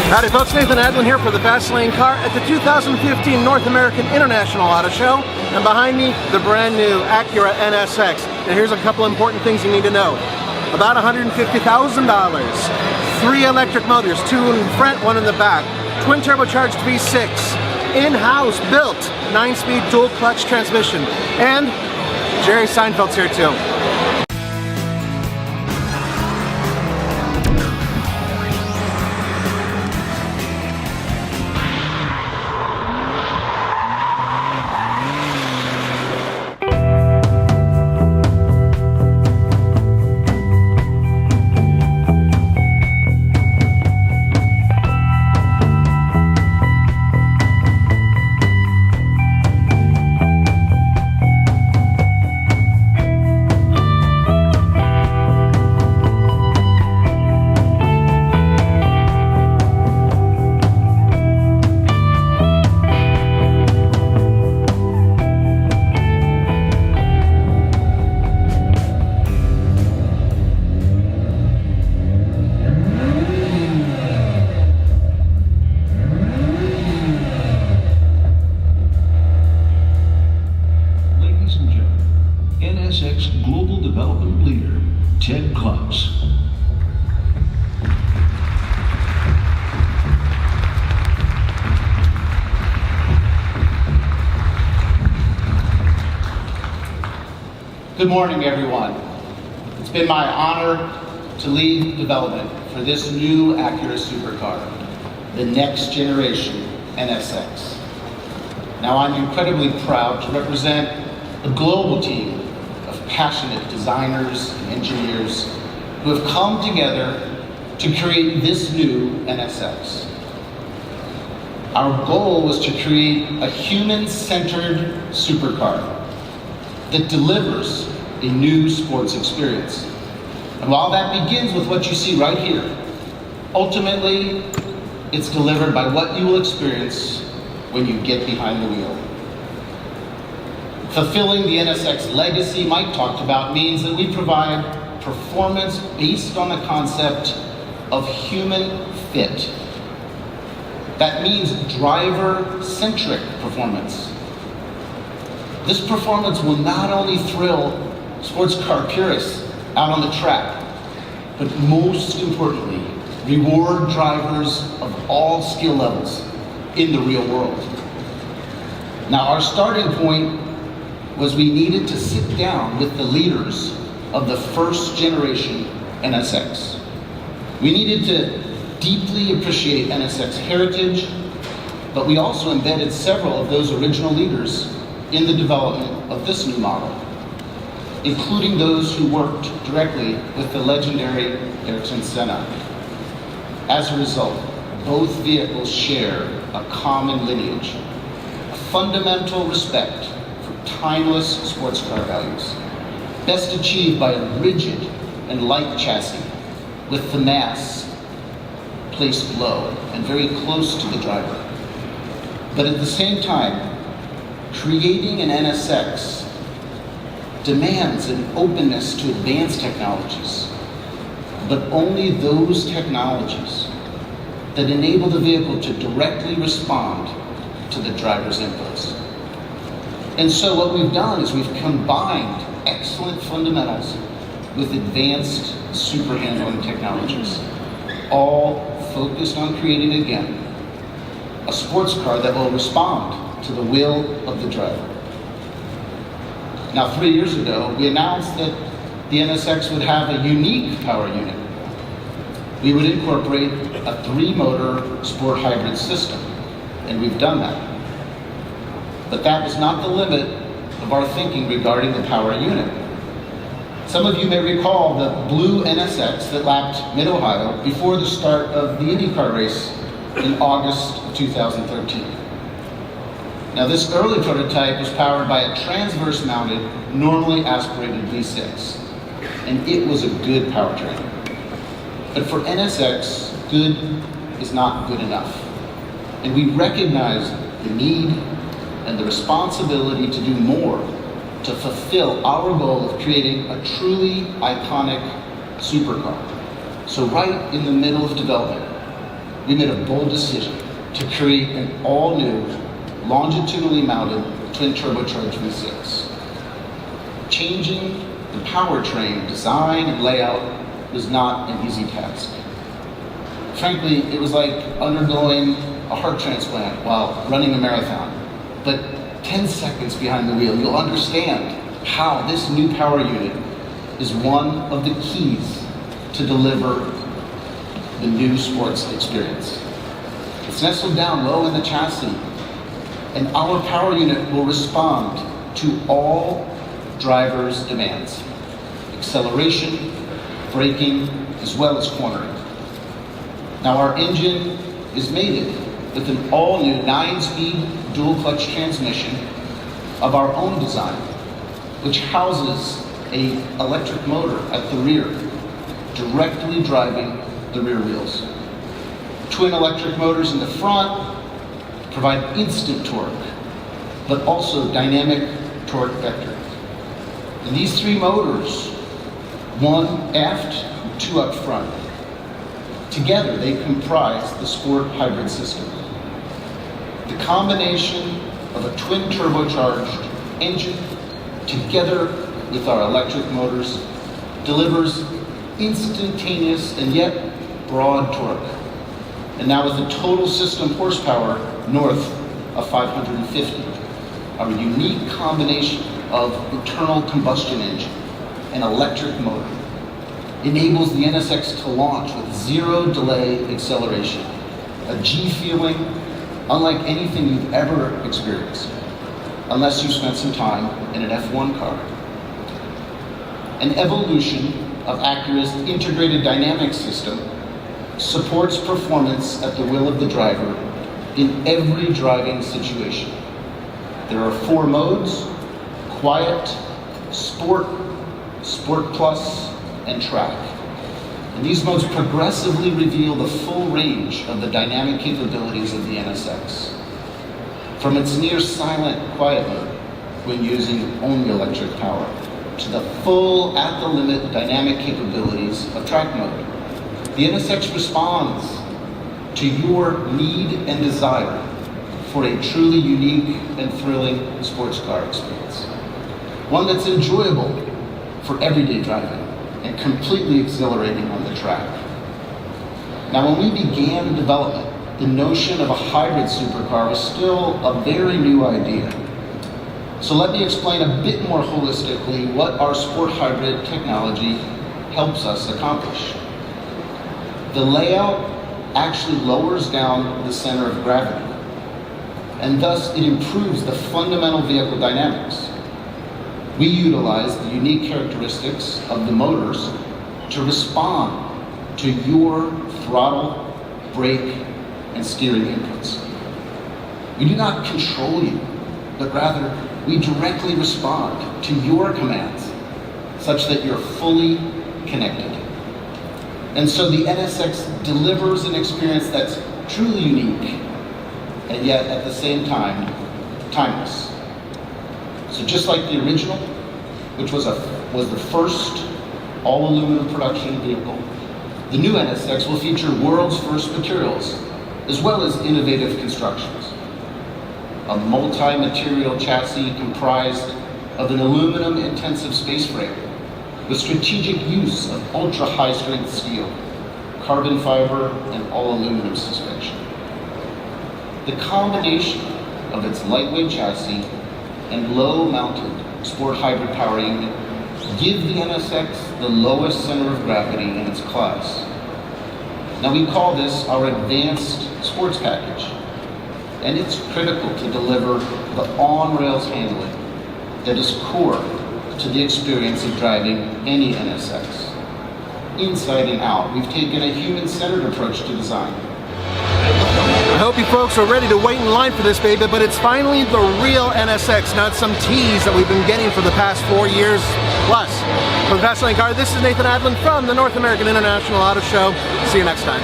Howdy folks, Nathan Adlin here for the Fast Lane Car at the 2015 North American International Auto Show. And behind me, the brand new Acura NSX. And here's a couple important things you need to know. About $150,000. 3 electric motors, 2 in front, 1 in the back. Twin turbocharged V6. In-house built 9-speed dual clutch transmission. And Jerry Seinfeld's here too. NSX Global Development Leader, Ted Klaus. Good morning, everyone. It's been my honor to lead development for this new Acura supercar, the next generation NSX. Now, I'm incredibly proud to represent a global team of passionate designers and engineers who have come together to create this new NSX. Our goal was to create a human-centered supercar that delivers a new sports experience. And while that begins with what you see right here, ultimately, it's delivered by what you will experience when you get behind the wheel. Fulfilling the NSX legacy Mike talked about means that we provide performance based on the concept of human fit. That means driver-centric performance. This performance will not only thrill sports car purists out on the track, but most importantly, reward drivers of all skill levels in the real world. Now, our starting point was we needed to sit down with the leaders of the first generation NSX. We needed to deeply appreciate NSX heritage, but we also embedded several of those original leaders in the development of this new model, including those who worked directly with the legendary Ayrton Senna. As a result, both vehicles share a common lineage, a fundamental respect for timeless sports car values, best achieved by a rigid and light chassis with the mass placed low and very close to the driver. But at the same time, creating an NSX demands an openness to advanced technologies, but only those technologies that enable the vehicle to directly respond to the driver's inputs. And so what we've done is we've combined excellent fundamentals with advanced super handling technologies, all focused on creating, again, a sports car that will respond to the will of the driver. Now, 3 years ago, we announced that the NSX would have a unique power unit. We would incorporate a 3-motor sport hybrid system, and we've done that. But that was not the limit of our thinking regarding the power unit. Some of you may recall the blue NSX that lapped Mid-Ohio before the start of the IndyCar race in August of 2013. Now, this early prototype was powered by a transverse-mounted, normally aspirated V6, and it was a good powertrain. But for NSX, good is not good enough. And we recognize the need and the responsibility to do more to fulfill our goal of creating a truly iconic supercar. So right in the middle of development, we made a bold decision to create an all-new, longitudinally mounted twin turbocharged V6. Changing the powertrain design and layout was not an easy task. Frankly, it was like undergoing a heart transplant while running a marathon. But 10 seconds behind the wheel, you'll understand how this new power unit is one of the keys to deliver the new sports experience. It's nestled down low in the chassis, and our power unit will respond to all drivers' demands: acceleration, braking, as well as cornering. Now, our engine is mated with an all-new 9-speed dual-clutch transmission of our own design, which houses an electric motor at the rear, directly driving the rear wheels. Twin electric motors in the front provide instant torque, but also dynamic torque vector. And these three motors, one aft, two up front, together they comprise the sport hybrid system. The combination of a twin turbocharged engine together with our electric motors delivers instantaneous and yet broad torque. And now with a total system horsepower north of 550, our unique combination of internal combustion engine and electric motor enables the NSX to launch with zero delay acceleration, a G feeling unlike anything you've ever experienced, unless you've spent some time in an F1 car. An evolution of Acura's integrated dynamics system supports performance at the will of the driver in every driving situation. There are 4 modes: Quiet, Sport, Sport Plus, and Track. And these modes progressively reveal the full range of the dynamic capabilities of the NSX. From its near silent quiet mode, when using only electric power, to the full at-the-limit dynamic capabilities of Track mode. The NSX responds to your need and desire for a truly unique and thrilling sports car experience. One that's enjoyable for everyday driving and completely exhilarating on the track. Now, when we began development, the notion of a hybrid supercar was still a very new idea. So let me explain a bit more holistically what our sport hybrid technology helps us accomplish. The layout actually lowers down the center of gravity, and thus it improves the fundamental vehicle dynamics. We utilize the unique characteristics of the motors to respond to your throttle, brake, and steering inputs. We do not control you, but rather we directly respond to your commands such that you're fully connected. And so the NSX delivers an experience that's truly unique and yet at the same time timeless. So just like the original, which was the first all-aluminum production vehicle, the new NSX will feature world's first materials, as well as innovative constructions. A multi-material chassis comprised of an aluminum-intensive space frame with strategic use of ultra-high strength steel, carbon fiber, and all-aluminum suspension. The combination of its lightweight chassis and low-mounted sport hybrid power unit give the NSX the lowest center of gravity in its class. Now, we call this our advanced sports package, and it's critical to deliver the on-rails handling that is core to the experience of driving any NSX. Inside and out, we've taken a human-centered approach to design. I hope you folks are ready to wait in line for this baby, but it's finally the real NSX, not some tease that we've been getting for the past 4 years plus. For the Fast Lane Car, this is Nathan Adlin from the North American International Auto Show. See you next time.